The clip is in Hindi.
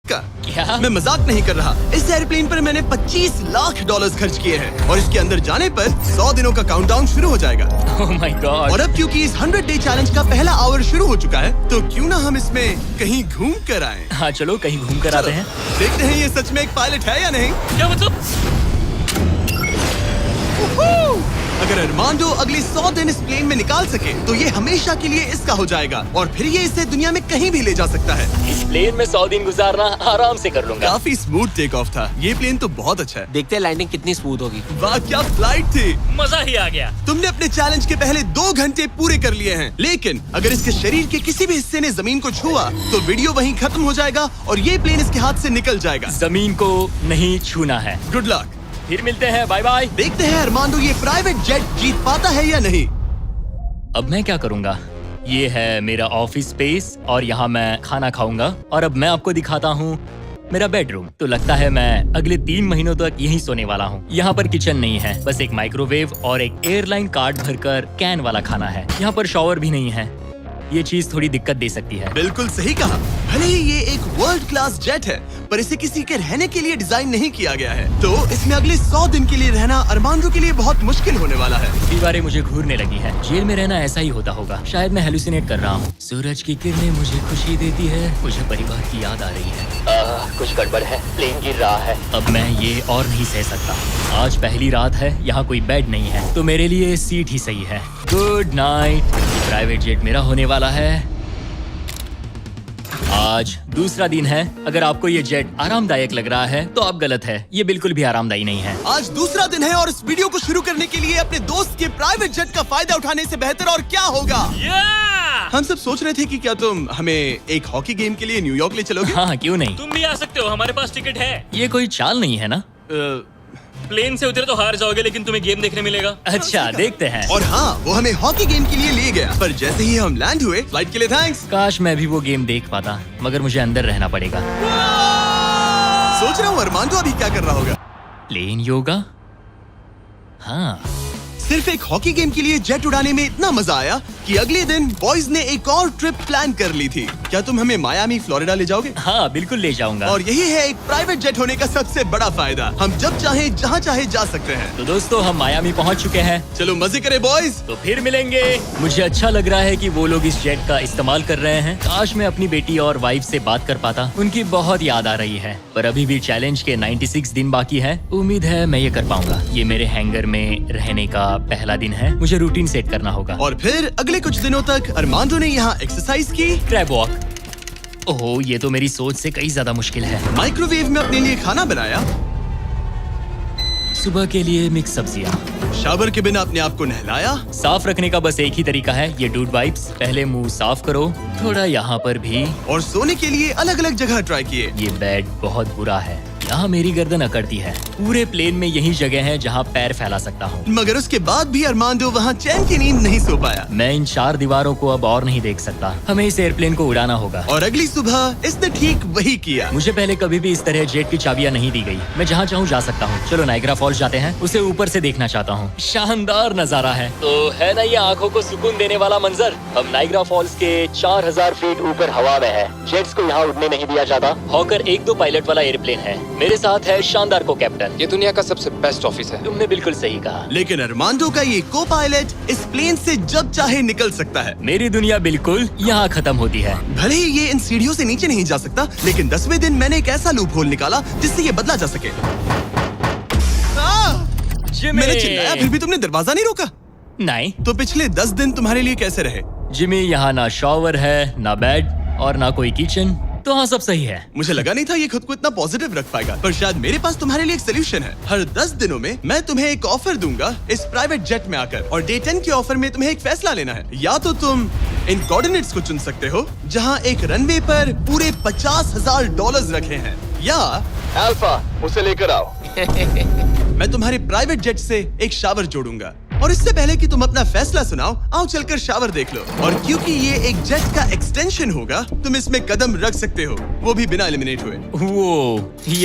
क्या? मैं मजाक नहीं कर रहा। इस एयरप्लेन पर मैंने 25 लाख डॉलर्स खर्च किए हैं और इसके अंदर जाने पर 100 दिनों का काउंटडाउन शुरू हो जाएगा। Oh my God! और अब क्योंकि इस 100 डे चैलेंज का पहला आवर शुरू हो चुका है, तो क्यों ना हम इसमें कहीं घूम कर आए। हाँ चलो कहीं घूम कर आते हैं। देखते हैं ये सच में एक पायलट है या नहीं। क्या मतलब? अगर अरमांडो अगले 100 दिन इस प्लेन में निकाल सके तो ये हमेशा के लिए इसका हो जाएगा और फिर ये इसे दुनिया में कहीं भी ले जा सकता है। इस प्लेन में 100 दिन गुजारना आराम से कर लूंगा। काफी स्मूथ टेक ऑफ था। ये प्लेन तो बहुत अच्छा है। देखते हैं लैंडिंग कितनी स्मूथ होगी। वाह क्या फ्लाइट थी। मजा ही आ गया। तुमने अपने चैलेंज के पहले 2 घंटे पूरे कर लिए हैं, लेकिन अगर इसके शरीर के किसी भी हिस्से ने जमीन को छुआ तो वीडियो वहीं खत्म हो जाएगा और ये प्लेन इसके हाथ से निकल जाएगा। जमीन को नहीं छूना है। Good luck. फिर मिलते हैं, बाय बाय। देखते हैं अरमांडो ये प्राइवेट जेट जीत पाता है या नहीं। अब मैं क्या करूंगा? ये है मेरा ऑफिस स्पेस और यहाँ मैं खाना खाऊंगा और अब मैं आपको दिखाता हूँ मेरा बेडरूम। तो लगता है मैं अगले 3 महीनों तक यहीं सोने वाला हूँ। यहाँ पर किचन नहीं है, बस एक माइक्रोवेव और एक एयरलाइन कार्ड भरकर कैन वाला खाना है। यहाँ पर शॉवर भी नहीं है। ये चीज थोड़ी दिक्कत दे सकती है। बिल्कुल सही कहा। भले ही ये एक वर्ल्ड क्लास जेट है, पर इसे किसी के रहने के लिए डिजाइन नहीं किया गया है, तो इसमें अगले 100 दिन के लिए रहना अरमांडो के लिए बहुत मुश्किल होने वाला है। दीवारें मुझे घूरने लगी है। जेल में रहना ऐसा ही होता होगा। शायद मैं हेलुसिनेट कर रहा हूँ। सूरज की किरणें मुझे खुशी देती है। मुझे परिवार की याद आ रही है। कुछ गड़बड़ है। प्लेन गिर रहा है। अब मैं ये और नहीं सह सकता। आज पहली रात है, यहाँ कोई बेड नहीं है, तो मेरे लिए सीट ही सही है। Good night. प्राइवेट जेट मेरा होने वाला है। आज दूसरा दिन है। अगर आपको ये जेट आरामदायक लग रहा है तो आप गलत है। ये बिल्कुल भी आरामदायी नहीं है। आज दूसरा दिन है और इस वीडियो को शुरू करने के लिए अपने दोस्त के प्राइवेट जेट का फायदा उठाने से बेहतर और क्या होगा। हम सब सोच रहे थे कि क्या तुम हमें एक हॉकी गेम के लिए न्यूयॉर्क ले चलोगे। हाँ क्यों नहीं। तुम भी आ सकते हो, हमारे पास टिकट है। ये कोई चाल नहीं है ना। प्लेन से उतरे तो हार जाओगे, लेकिन तुम्हें गेम देखने मिलेगा। अच्छा देखते हैं। और हाँ, वो हमें हॉकी गेम के लिए ले गया, पर जैसे ही हम लैंड हुए, फ्लाइट के लिए थैंक्स। काश मैं भी वो गेम देख पाता, मगर मुझे अंदर रहना पड़ेगा। सोच रहा हूँ अरमांडो अभी क्या कर रहा होगा। प्लेन योगा। हाँ सिर्फ एक हॉकी गेम के लिए जेट उड़ाने में इतना मजा आया कि अगले दिन बॉयज ने एक और ट्रिप प्लान कर ली थी। क्या तुम हमें मायामी फ्लोरिडा ले जाओगे? हाँ बिल्कुल ले जाऊंगा। और यही है एक प्राइवेट जेट होने का सबसे बड़ा फायदा। हम जब चाहे जहाँ चाहे जा सकते हैं। तो दोस्तों हम मायामी पहुँच चुके हैं। चलो मजे करें बॉयज। तो फिर मिलेंगे। मुझे अच्छा लग रहा है कि वो लोग इस जेट का इस्तेमाल कर रहे हैं। काश मैं अपनी बेटी और वाइफ से बात कर पाता। उनकी बहुत याद आ रही है। पर अभी भी चैलेंज के 96 दिन बाकी है। उम्मीद है मैं ये कर पाऊंगा। ये मेरे हैंगर में रहने का पहला दिन है। मुझे रूटीन सेट करना होगा। और फिर अगले कुछ दिनों तक अरमांडो ने यहाँ एक्सरसाइज की। Crab walk. ओह ये तो मेरी सोच से कई ज्यादा मुश्किल है। माइक्रोवेव में अपने लिए खाना बनाया। सुबह के लिए मिक्स सब्जियाँ। शावर के बिना अपने आप को नहलाया। साफ रखने का बस एक ही तरीका है, ये डूड वाइप्स। पहले मुंह साफ करो, थोड़ा यहाँ पर भी। और सोने के लिए अलग अलग जगह ट्राई किए। ये बेड बहुत बुरा है। यहाँ मेरी गर्दन अकड़ती है। पूरे प्लेन में यही जगह है जहाँ पैर फैला सकता हूँ। मगर उसके बाद भी अरमांडो वहाँ चैन की नींद नहीं सो पाया। मैं इन 4 दीवारों को अब और नहीं देख सकता। हमें इस एयरप्लेन को उड़ाना होगा। और अगली सुबह इसने ठीक वही किया। मुझे पहले कभी भी इस तरह जेट की चाबियां नहीं दी गई। मैं जहाँ चाहूँ जा सकता हूँ। चलो नाइग्रा फॉल्स जाते हैं। उसे ऊपर से देखना चाहता हूँ। शानदार नजारा है। तो है ना ये आंखों को सुकून देने वाला मंजर। हम नाइग्रा फॉल्स के 4000 फीट ऊपर हवा में है। जेट्स को यहाँ उड़ने नहीं दिया जाता। हॉकर 1-2 पायलट वाला एयरप्लेन है। मेरे साथ है शानदार को कैप्टन। ये दुनिया का सबसे बेस्ट ऑफिस है। तुमने बिल्कुल सही कहा। लेकिन अरमांडो का ये को पायलट इस प्लेन से जब चाहे निकल सकता है। मेरी दुनिया बिल्कुल यहाँ खत्म होती है। भले ही ये इन सीढ़ियों से नीचे नहीं जा सकता, लेकिन 10वें दिन मैंने एक ऐसा लूप होल निकाला जिससे ये बदला जा सके। जिमी! मैंने चिल्लाया फिर भी तुमने दरवाजा नहीं रोका। नहीं तो पिछले 10 दिन तुम्हारे लिए कैसे रहे? जिमी, यहाँ ना शॉवर है, ना बेड और ना कोई किचन। तो हाँ सब सही है। मुझे लगा नहीं था ये खुद को इतना पॉजिटिव रख पाएगा, पर शायद मेरे पास तुम्हारे लिए एक सोल्यूशन है। हर 10 दिनों में मैं तुम्हें एक ऑफर दूंगा इस प्राइवेट जेट में आकर, और डे 10 के ऑफर में तुम्हें एक फैसला लेना है। या तो तुम इन कोऑर्डिनेट्स को चुन सकते हो जहाँ एक रनवे पर पूरे $50,000 रखे हैं, या अल्फा उसे लेकर आओ। मैं तुम्हारे प्राइवेट जेट से एक शावर जोड़ूंगा। और इससे पहले कि तुम अपना फैसला सुनाओ, आओ चलकर शावर देख लो। और क्योंकि ये एक जेट का एक्सटेंशन होगा, तुम इसमें कदम रख सकते हो, वो भी बिना एलिमिनेट हुए। वो ये